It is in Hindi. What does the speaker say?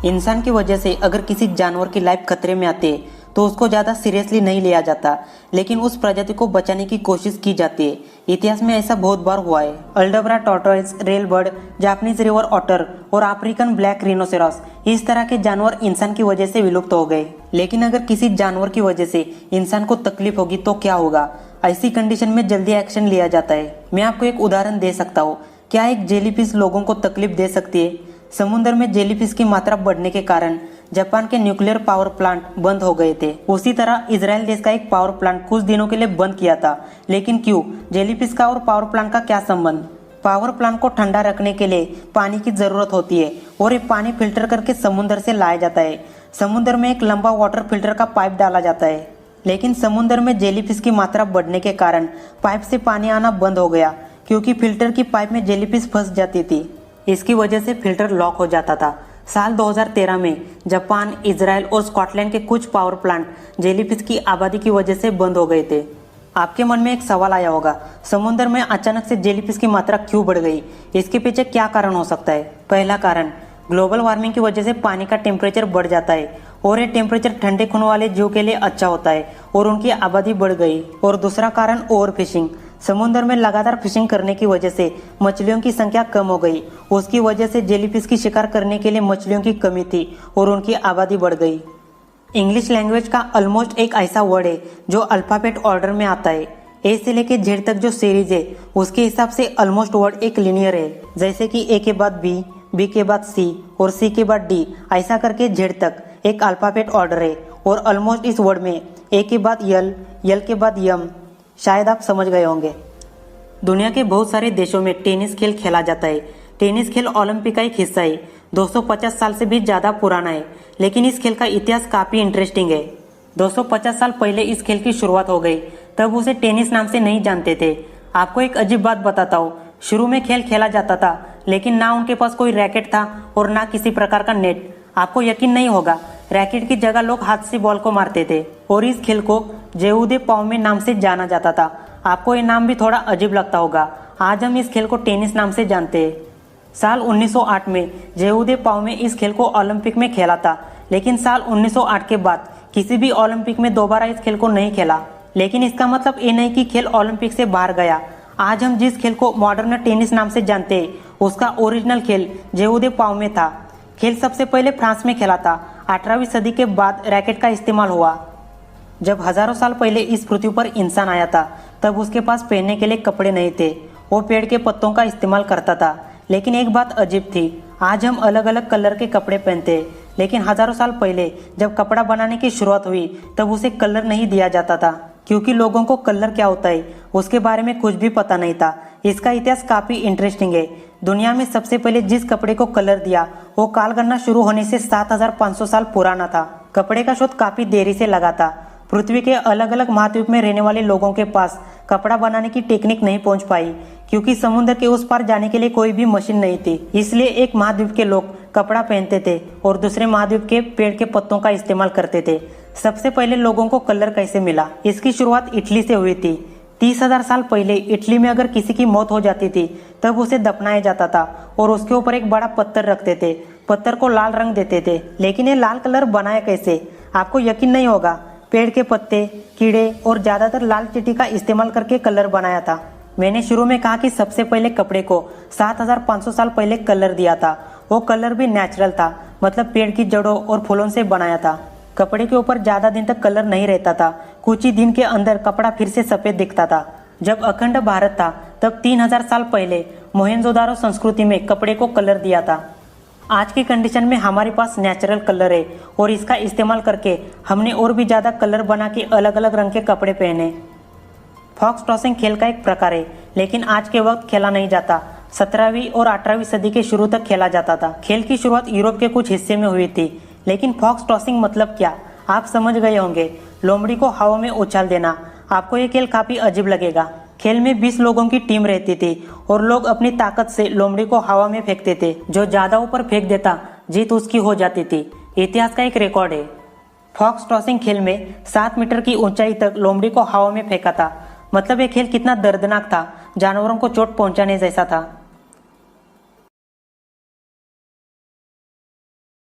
इंसान की वजह से अगर किसी जानवर की लाइफ खतरे में आती है तो उसको ज़्यादा सीरियसली नहीं लिया जाता, लेकिन उस प्रजाति को बचाने की कोशिश की जाती है। इतिहास में ऐसा बहुत बार हुआ है। Aldabra tortoise, rail bird, Japanese river otter और अफ्रीकन ब्लैक रिनोसेरॉस, इस तरह के जानवर इंसान की वजह से विलुप्त हो गए। लेकिन अगर किसी जानवर की वजह से इंसान को तकलीफ होगी तो क्या होगा? ऐसी कंडीशन में जल्दी एक्शन लिया जाता है। मैं आपको एक उदाहरण दे सकता हूँ। क्या एक जेलीफिश लोगों को तकलीफ दे सकती है? समुद्र में जेलीफिश की मात्रा बढ़ने के कारण जापान के न्यूक्लियर पावर प्लांट बंद हो गए थे। उसी तरह इजराइल देश का एक पावर प्लांट कुछ दिनों के लिए बंद किया था। लेकिन क्यों? जेलीफिश का और पावर प्लांट का क्या संबंध? पावर प्लांट को ठंडा रखने के लिए पानी की जरूरत होती है और ये पानी फिल्टर करके समुद्र से लाया जाता है। समुद्र में एक लंबा वाटर फिल्टर का पाइप डाला जाता है, लेकिन समुद्र में जेलीफिश की मात्रा बढ़ने के कारण पाइप से पानी आना बंद हो गया, क्योंकि फिल्टर की पाइप में जेलीफिश फंस जाती थी। इसकी वजह से फिल्टर लॉक हो जाता था। साल 2013 में जापान, इजराइल और स्कॉटलैंड के कुछ पावर प्लांट जेलीफिश की आबादी की वजह से बंद हो गए थे। आपके मन में एक सवाल आया होगा, समुद्र में अचानक से जेलीफिश की मात्रा क्यों बढ़ गई? इसके पीछे क्या कारण हो सकता है? पहला कारण, ग्लोबल वार्मिंग की वजह से पानी का टेम्परेचर बढ़ जाता है और ये टेम्परेचर ठंडे खून वाले जीव के लिए अच्छा होता है और उनकी आबादी बढ़ गई। और दूसरा कारण, ओवर फिशिंग। समुद्र में लगातार फिशिंग करने की वजह से मछलियों की संख्या कम हो गई। उसकी वजह से जेलीफिश की शिकार करने के लिए मछलियों की कमी थी और उनकी आबादी बढ़ गई। इंग्लिश लैंग्वेज का ऑलमोस्ट एक ऐसा वर्ड है जो अल्फाबेट ऑर्डर में आता है। ए से लेके जेड तक जो सीरीज है उसके हिसाब से ऑलमोस्ट वर्ड एक लिनियर है, जैसे कि ए के बाद बी, बी के बाद सी और सी के बाद डी, ऐसा करके जेड तक एक अल्फाबेट ऑर्डर है। और ऑलमोस्ट इस वर्ड में ए के बाद यल, यल के बाद यम, शायद आप समझ गए होंगे। दुनिया के बहुत सारे देशों में टेनिस खेल खेला जाता है। टेनिस खेल ओलंपिक का एक हिस्सा है। 250 साल से भी ज़्यादा पुराना है, लेकिन इस खेल का इतिहास काफ़ी इंटरेस्टिंग है। 250 साल पहले इस खेल की शुरुआत हो गई, तब उसे टेनिस नाम से नहीं जानते थे। आपको एक अजीब बात बताता हूँ, शुरू में खेल खेला जाता था, लेकिन ना उनके पास कोई रैकेट था और ना किसी प्रकार का नेट। आपको यकीन नहीं होगा, रैकेट की जगह लोग हाथ से बॉल को मारते थे और इस खेल को जेऊदे पाओमे नाम से जाना जाता था। आपको ये नाम भी थोड़ा अजीब लगता होगा। आज हम इस खेल को टेनिस नाम से जानते हैं। साल 1908 में जेऊदे पाओमे इस खेल को ओलंपिक में खेला था, लेकिन साल 1908 के बाद किसी भी ओलंपिक में दोबारा इस खेल को नहीं खेला। लेकिन इसका मतलब ये नहीं कि खेल ओलंपिक से बाहर गया। आज हम जिस खेल को मॉडर्न टेनिस नाम से जानते हैं उसका ओरिजिनल खेल जेऊदे पाओमे था। खेल सबसे पहले फ्रांस में खेला था। 18वीं सदी के बाद रैकेट का इस्तेमाल हुआ। जब हजारों साल पहले इस पृथ्वी पर इंसान आया था, तब उसके पास पहनने के लिए कपड़े नहीं थे। वो पेड़ के पत्तों का इस्तेमाल करता था। लेकिन एक बात अजीब थी, आज हम अलग अलग कलर के कपड़े पहनते हैं, लेकिन हजारों साल पहले जब कपड़ा बनाने की शुरुआत हुई तब उसे कलर नहीं दिया जाता था, क्योंकि लोगों को कलर क्या होता है उसके बारे में कुछ भी पता नहीं था। इसका इतिहास काफी इंटरेस्टिंग है। दुनिया में सबसे पहले जिस कपड़े को कलर दिया वो काल गणना शुरू होने से 7500 साल पुराना था। कपड़े का शोध काफी देरी से लगा था। पृथ्वी के अलग अलग महाद्वीप में रहने वाले लोगों के पास कपड़ा बनाने की टेक्निक नहीं पहुंच पाई, क्योंकि समुद्र के उस पार जाने के लिए कोई भी मशीन नहीं थी। इसलिए एक महाद्वीप के लोग कपड़ा पहनते थे और दूसरे महाद्वीप के पेड़ के पत्तों का इस्तेमाल करते थे। सबसे पहले लोगों को कलर कैसे मिला? इसकी शुरुआत इटली से हुई थी। 30,000 साल पहले इटली में अगर किसी की मौत हो जाती थी तब उसे दफनाया जाता था और उसके ऊपर एक बड़ा पत्थर रखते थे। पत्थर को लाल रंग देते थे। लेकिन ये लाल कलर बनाया कैसे? आपको यकीन नहीं होगा, पेड़ के पत्ते, कीड़े और ज्यादातर लाल चींटी का इस्तेमाल करके कलर बनाया था। मैंने शुरू में कहा कि सबसे पहले कपड़े को 7500 साल पहले कलर दिया था। वो कलर भी नेचुरल था, मतलब पेड़ की जड़ों और फूलों से बनाया था। कपड़े के ऊपर ज्यादा दिन तक कलर नहीं रहता था। कुछ ही दिन के अंदर कपड़ा फिर से सफेद दिखता था। जब अखंड भारत था तब 3000 साल पहले मोहेंजोदारो संस्कृति में कपड़े को कलर दिया था। आज की कंडीशन में हमारे पास नेचुरल कलर है और इसका इस्तेमाल करके हमने और भी ज्यादा कलर बना के अलग अलग रंग के कपड़े पहने। फॉक्स टॉसिंग खेल का एक प्रकार है, लेकिन आज के वक्त खेला नहीं जाता। 17वीं और 18वीं सदी के शुरू तक खेला जाता था। खेल की शुरुआत यूरोप के कुछ हिस्से में हुई थी। लेकिन फॉक्स टॉसिंग मतलब क्या, आप समझ गए होंगे। लोमड़ी को हवा में उछाल देना। आपको ये खेल काफी अजीब लगेगा। खेल में 20 लोगों की टीम रहती थी और लोग अपनी ताकत से लोमड़ी को हवा में फेंकते थे। जो ज्यादा ऊपर फेंक देता जीत उसकी हो जाती थी। इतिहास का एक रिकॉर्ड है। फॉक्स टॉसिंग खेल में 7 मीटर की ऊंचाई तक लोमड़ी को हवा में फेंका था। मतलब ये खेल कितना दर्दनाक था, जानवरों को चोट पहुंचाने जैसा था।